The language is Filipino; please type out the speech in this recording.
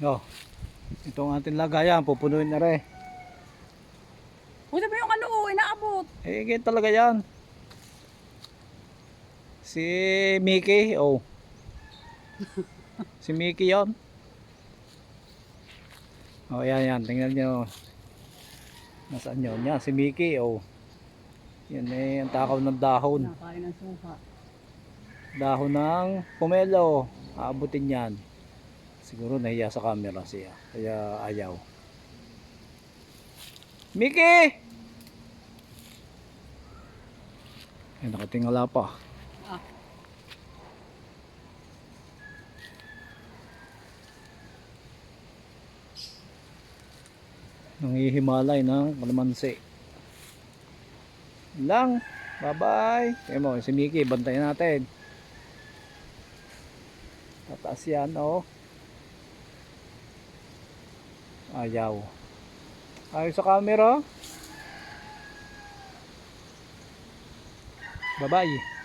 Oh, itong ating lagayan, pupunuin na rin. Buti ba yung ano, inaabot? Eh, ganyan talaga yan. Si Mickey, oh. Si Mickey yon. Oh, yan. Tingnan nyo. Nasaan yun? Yan, si Mickey, oh. Yan eh, ang takaw ng dahon. Nakain ng suka. Dahon ng pomelo. Aabutin yan. Siguro nahiya sa camera siya. Kaya ayaw. Mickey! Ay, nakatingala pa. Ah, Nangihimalay ng kalamansi. Lang. Bye-bye. Kaya mo, si Mickey, bantayan natin. Tataas yan, oh. Ayaw. Ayaw sa camera. Bye-bye.